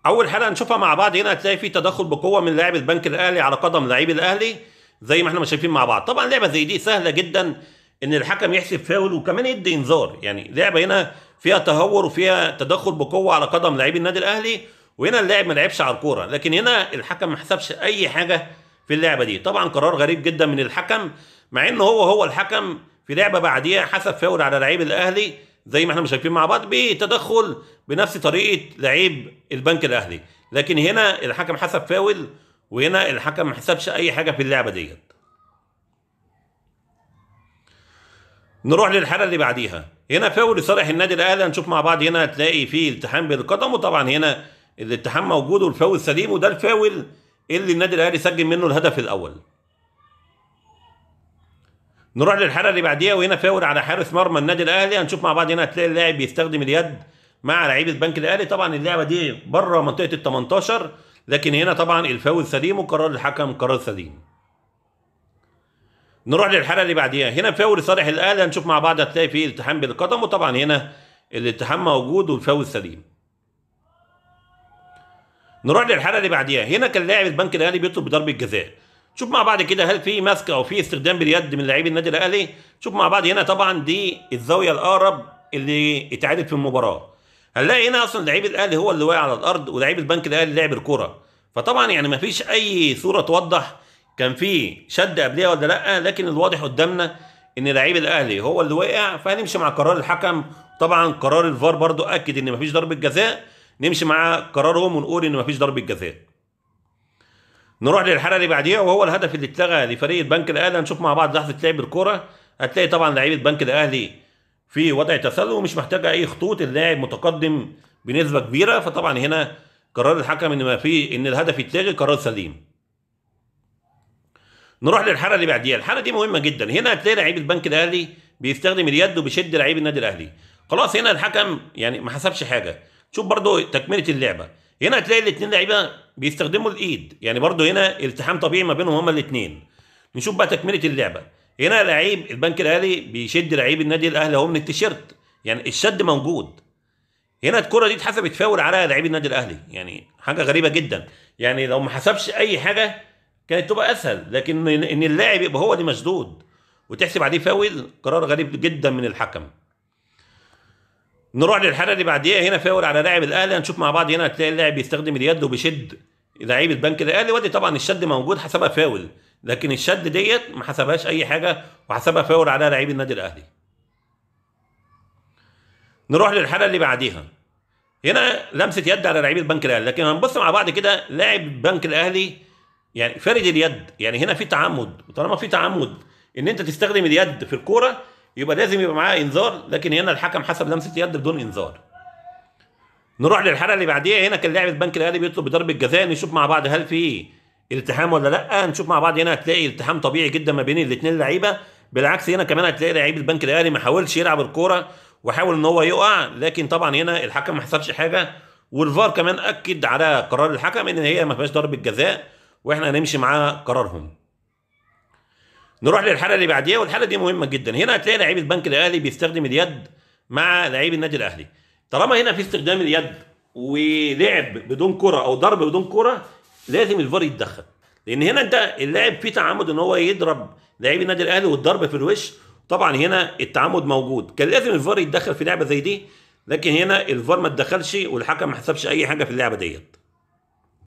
اول حاجه هنشوفها مع بعض، هنا هتلاقي في تدخل بقوه من لاعب البنك الاهلي على قدم لاعبي الاهلي زي ما احنا شايفين مع بعض. طبعا لعبه زي دي سهله جدا ان الحكم يحسب فاول وكمان يدي انذار، يعني لعبه هنا فيها تهور وفيها تدخل بقوه على قدم لاعبي النادي الاهلي، وهنا اللاعب ما لعبش على الكوره، لكن هنا الحكم ما حسبش اي حاجه في اللعبه دي. طبعا قرار غريب جدا من الحكم، مع انه هو الحكم في لعبه بعديها حسب فاول على لعيب الاهلي زي ما احنا شايفين مع بعض بتدخل بنفس طريقه لعيب البنك الاهلي، لكن هنا الحكم حسب فاول وهنا الحكم ما حسبش اي حاجه في اللعبه ديت. نروح للحاله اللي بعديها، هنا فاول لصالح النادي الاهلي. هنشوف مع بعض، هنا هتلاقي فيه التحام بالقدم، وطبعا هنا الالتحام موجود والفاول سليم، وده الفاول اللي النادي الاهلي سجل منه الهدف الاول. نروح للحاله اللي بعديها، وهنا فاول على حارس مرمى النادي الاهلي. هنشوف مع بعض، هنا هتلاقي اللاعب بيستخدم اليد مع لعيب البنك الاهلي. طبعا اللعبه دي بره منطقه ال 18، لكن هنا طبعا الفاول سليم وقرار الحكم قرار سليم. نروح للحاله اللي بعديها، هنا فاول لصالح الاهلي. هنشوف مع بعض هتلاقي فيه التحام بالقدم، وطبعا هنا الالتحام موجود والفاول سليم. نروح للحاله اللي بعديها، هنا كان لاعب البنك الاهلي بيطلب بضربه جزاء. شوف مع بعض كده هل في مسك او في استخدام باليد من لاعبي النادي الاهلي. شوف مع بعض، هنا طبعا دي الزاويه الاقرب اللي اتعادت في المباراه. هنلاقي هنا اصلا لعيب الاهلي هو اللي واقع على الارض ولعيب البنك الاهلي لعب الكره، فطبعا يعني ما فيش اي صوره توضح كان في شد قبلها ولا لا، لكن الواضح قدامنا ان لعيب الاهلي هو اللي وقع، فهنمشي مع قرار الحكم. طبعا قرار الفار برضو اكد ان ما فيش ضربه جزاء، نمشي مع قرارهم ونقول ان ما فيش ضربه جزاء. نروح للحاله اللي بعديها، وهو الهدف اللي اتلغى لفريق البنك الاهلي. هنشوف مع بعض لحظه لعب الكره، هتلاقي طبعا لعيبه البنك الاهلي في وضع تسلل ومش محتاجه اي خطوط، اللاعب متقدم بنسبه كبيره، فطبعا هنا قرار الحكم ان ما في ان الهدف يتلغي قرار سليم. نروح للحاله اللي بعديها، الحاله دي مهمه جدا. هنا هتلاقي لعيب البنك الاهلي بيستخدم اليد وبيشد لعيب النادي الاهلي. خلاص هنا الحكم يعني ما حسبش حاجه. شوف برضو تكمله اللعبه، هنا هتلاقي الاثنين لعيبه بيستخدموا الايد، يعني برضو هنا التحام طبيعي ما بينهم هما الاثنين. نشوف بقى تكمله اللعبه، هنا لعيب البنك الاهلي بيشد لعيب النادي الاهلي اهو من التيشيرت، يعني الشد موجود. هنا الكره دي اتحسبت فاول على لعيب النادي الاهلي، يعني حاجه غريبه جدا. يعني لو ما حسبش اي حاجه كانت تبقى اسهل، لكن ان اللاعب يبقى هو اللي مشدود وتحسب عليه فاول، قرار غريب جدا من الحكم. نروح للحاله اللي بعديها، هنا فاول على لاعب الاهلي. هنشوف مع بعض، هنا هتلاقي اللاعب بيستخدم اليد وبيشد لعيب البنك الاهلي، ودي طبعا الشد موجود حسبها فاول، لكن الشد ديت ما حسبهاش اي حاجه وحسبها فاول على لعيب النادي الاهلي. نروح للحاله اللي بعديها، هنا لمسه يد على لعيب البنك الاهلي، لكن هنبص مع بعض كده لاعب البنك الاهلي يعني فارد اليد، يعني هنا في تعمد، وطالما في تعمد ان انت تستخدم اليد في الكوره يبقى لازم يبقى معاه انذار، لكن هنا الحكم حسب لمسه يد بدون انذار. نروح للحاله اللي بعديها، هنا كان لاعب البنك الاهلي بيطلب بضربه جزاء. نشوف مع بعض هل في التحام ولا لا. نشوف مع بعض، هنا هتلاقي التحام طبيعي جدا ما بين الاثنين لعيبه، بالعكس هنا كمان هتلاقي لعيب البنك الاهلي ما حاولش يلعب الكوره وحاول ان هو يقع، لكن طبعا هنا الحكم ما حسبش حاجه، والفار كمان اكد على قرار الحكم ان هي ما فيهاش ضربه جزاء، واحنا هنمشي مع قرارهم. نروح للحاله اللي بعديها، والحاله دي مهمه جدا. هنا هتلاقي لعيب البنك الاهلي بيستخدم اليد مع لعيب النادي الاهلي. طالما هنا في استخدام اليد ولعب بدون كره او ضرب بدون كره، لازم الفار يتدخل، لان هنا انت اللاعب فيه تعمد ان هو يضرب لعيب النادي الاهلي والضرب في الوش، طبعا هنا التعمد موجود، كان لازم الفار يتدخل في لعبه زي دي، لكن هنا الفار ما اتدخلش والحكم ما حسبش اي حاجه في اللعبه ديت.